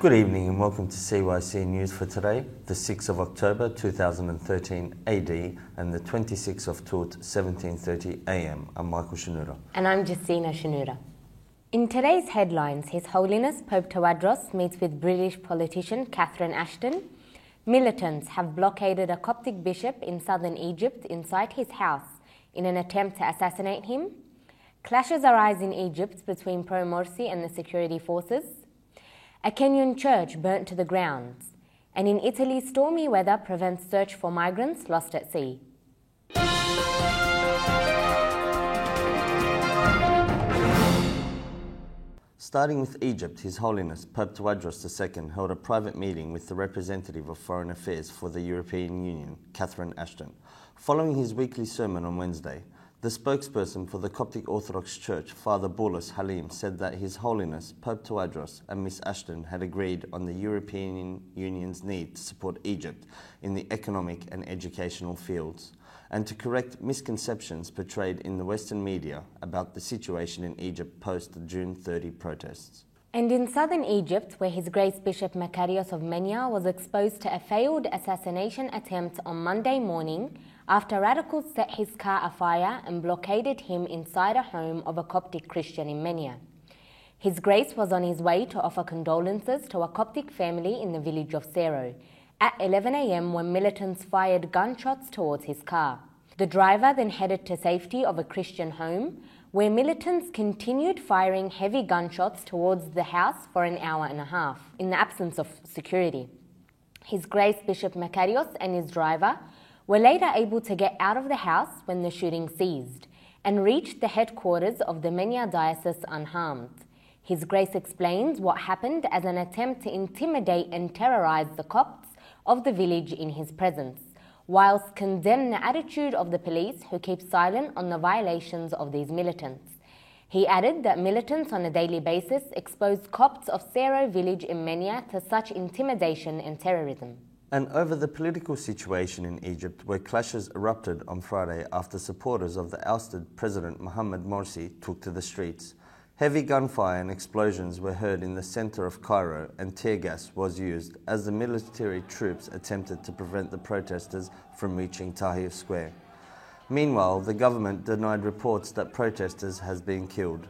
Good evening and welcome to CYC News for today, the 6th of October 2013 AD and the 26th of Tut 1730 AM. I'm Michael Shanura. And I'm Justina Shanura. In today's headlines, His Holiness Pope Tawadros meets with British politician Catherine Ashton. Militants have blockaded a Coptic bishop in southern Egypt inside his house in an attempt to assassinate him. Clashes arise in Egypt between pro-Morsi and the security forces. A Kenyan church burnt to the ground. And in Italy, stormy weather prevents search for migrants lost at sea. Starting with Egypt, His Holiness Pope Tawadros II held a private meeting with the representative of Foreign Affairs for the European Union, Catherine Ashton. Following his weekly sermon on Wednesday, the spokesperson for the Coptic Orthodox Church, Father Boulos Halim, said that His Holiness Pope Tawadros and Miss Ashton had agreed on the European Union's need to support Egypt in the economic and educational fields, and to correct misconceptions portrayed in the Western media about the situation in Egypt post the June 30 protests. And in southern Egypt, where His Grace Bishop Makarios of Menia was exposed to a failed assassination attempt on Monday morning after radicals set his car afire and blockaded him inside a home of a Coptic Christian in Menia. His Grace was on his way to offer condolences to a Coptic family in the village of Sero at 11 a.m. when militants fired gunshots towards his car. The driver then headed to safety of a Christian home, where militants continued firing heavy gunshots towards the house for an hour and a half, in the absence of security. His Grace Bishop Makarios and his driver were later able to get out of the house when the shooting ceased and reached the headquarters of the Menia Diocese unharmed. His Grace explains what happened as an attempt to intimidate and terrorize the Copts of the village in his presence, whilst condemned the attitude of the police who keep silent on the violations of these militants. He added that militants on a daily basis expose Copts of Sero village in Menia to such intimidation and terrorism. And over the political situation in Egypt, where clashes erupted on Friday after supporters of the ousted President Mohamed Morsi took to the streets. Heavy gunfire and explosions were heard in the center of Cairo, and tear gas was used as the military troops attempted to prevent the protesters from reaching Tahrir Square. Meanwhile, the government denied reports that protesters has been killed.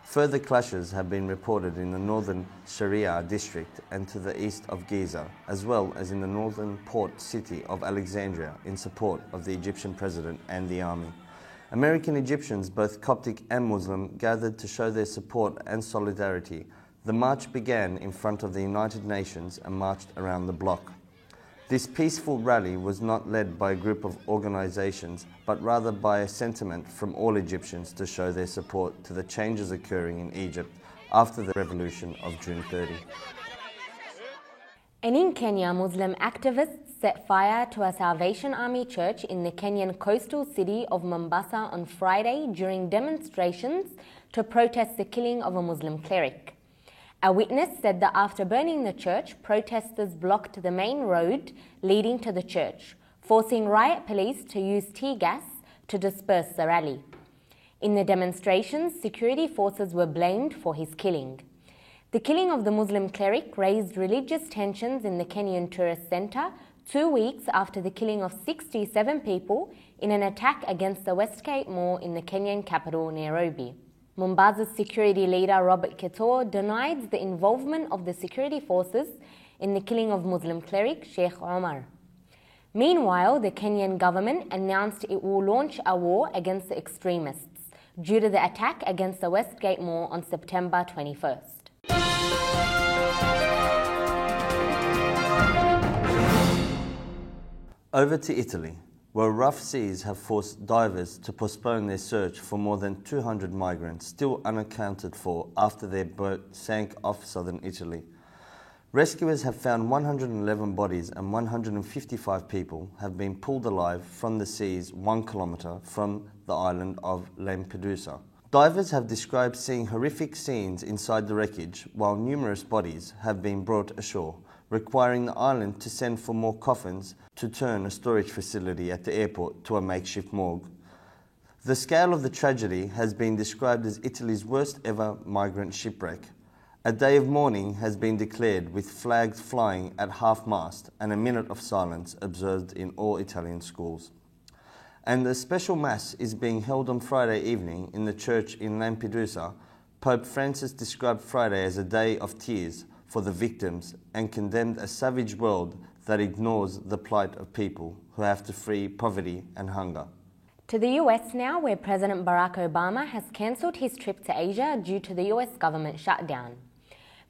Further clashes have been reported in the northern Sharia district and to the east of Giza, as well as in the northern port city of Alexandria in support of the Egyptian president and the army. American Egyptians, both Coptic and Muslim, gathered to show their support and solidarity. The march began in front of the United Nations and marched around the bloc. This peaceful rally was not led by a group of organizations, but rather by a sentiment from all Egyptians to show their support to the changes occurring in Egypt after the revolution of June 30. And in Kenya, Muslim activists set fire to a Salvation Army church in the Kenyan coastal city of Mombasa on Friday during demonstrations to protest the killing of a Muslim cleric. A witness said that after burning the church, protesters blocked the main road leading to the church, forcing riot police to use tear gas to disperse the rally. In the demonstrations, security forces were blamed for his killing. The killing of the Muslim cleric raised religious tensions in the Kenyan Tourist Centre 2 weeks after the killing of 67 people in an attack against the Westgate Mall in the Kenyan capital, Nairobi. Mombasa's security leader, Robert Kitor, denied the involvement of the security forces in the killing of Muslim cleric Sheikh Omar. Meanwhile, the Kenyan government announced it will launch a war against the extremists due to the attack against the Westgate Mall on September 21st. Over to Italy, where rough seas have forced divers to postpone their search for more than 200 migrants still unaccounted for after their boat sank off southern Italy. Rescuers have found 111 bodies and 155 people have been pulled alive from the seas 1 kilometre from the island of Lampedusa. Divers have described seeing horrific scenes inside the wreckage, while numerous bodies have been brought ashore, requiring the island to send for more coffins to turn a storage facility at the airport to a makeshift morgue. The scale of the tragedy has been described as Italy's worst ever migrant shipwreck. A day of mourning has been declared with flags flying at half-mast and a minute of silence observed in all Italian schools. And a special Mass is being held on Friday evening in the church in Lampedusa. Pope Francis described Friday as a day of tears for the victims and condemned a savage world that ignores the plight of people who have to flee poverty and hunger. To the US now, where President Barack Obama has cancelled his trip to Asia due to the US government shutdown.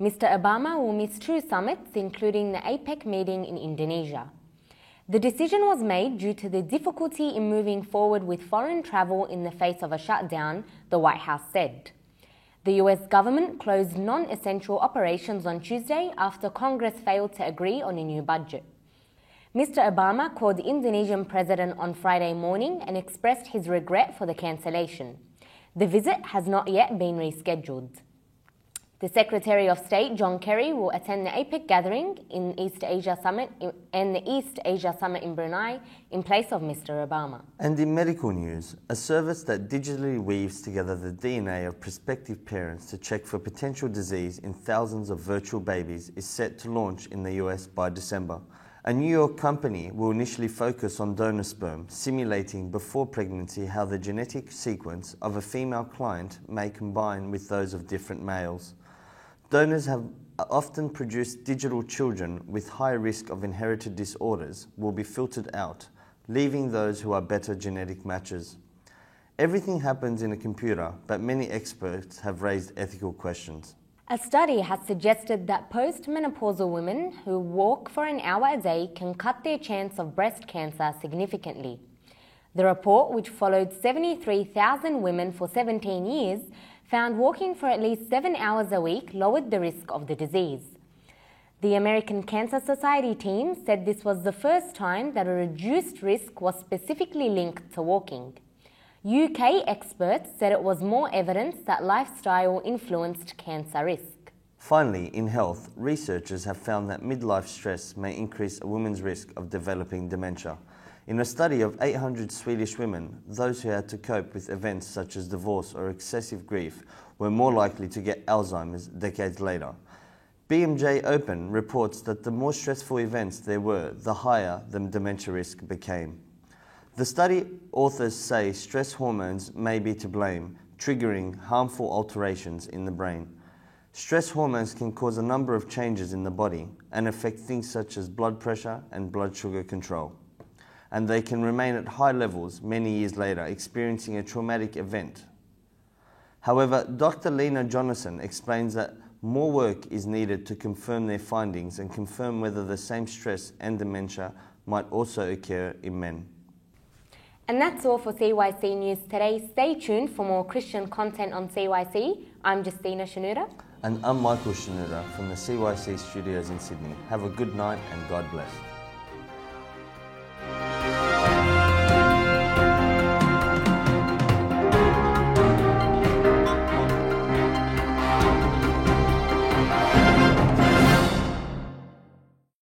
Mr. Obama will miss 2 summits, including the APEC meeting in Indonesia. The decision was made due to the difficulty in moving forward with foreign travel in the face of a shutdown, the White House said. The US government closed non-essential operations on Tuesday after Congress failed to agree on a new budget. Mr. Obama called the Indonesian president on Friday morning and expressed his regret for the cancellation. The visit has not yet been rescheduled. The Secretary of State, John Kerry, will attend the APEC gathering in East Asia Summit and the East Asia Summit in Brunei in place of Mr. Obama. And in medical news, a service that digitally weaves together the DNA of prospective parents to check for potential disease in thousands of virtual babies is set to launch in the US by December. A New York company will initially focus on donor sperm, simulating before pregnancy how the genetic sequence of a female client may combine with those of different males. Donors have often produced digital children with high risk of inherited disorders will be filtered out, leaving those who are better genetic matches. Everything happens in a computer, but many experts have raised ethical questions. A study has suggested that postmenopausal women who walk for an hour a day can cut their chance of breast cancer significantly. The report, which followed 73,000 women for 17 years, found walking for at least 7 hours a week lowered the risk of the disease. The American Cancer Society team said this was the first time that a reduced risk was specifically linked to walking. UK experts said it was more evidence that lifestyle influenced cancer risk. Finally, in health, researchers have found that midlife stress may increase a woman's risk of developing dementia. In a study of 800 Swedish women, those who had to cope with events such as divorce or excessive grief were more likely to get Alzheimer's decades later. BMJ Open reports that the more stressful events there were, the higher the dementia risk became. The study authors say stress hormones may be to blame, triggering harmful alterations in the brain. Stress hormones can cause a number of changes in the body and affect things such as blood pressure and blood sugar control. And they can remain at high levels many years later, experiencing a traumatic event. However, Dr. Lena Jonasson explains that more work is needed to confirm their findings and confirm whether the same stress and dementia might also occur in men. And that's all for CYC News today. Stay tuned for more Christian content on CYC. I'm Justina Shanura. And I'm Michael Shanura from the CYC studios in Sydney. Have a good night and God bless.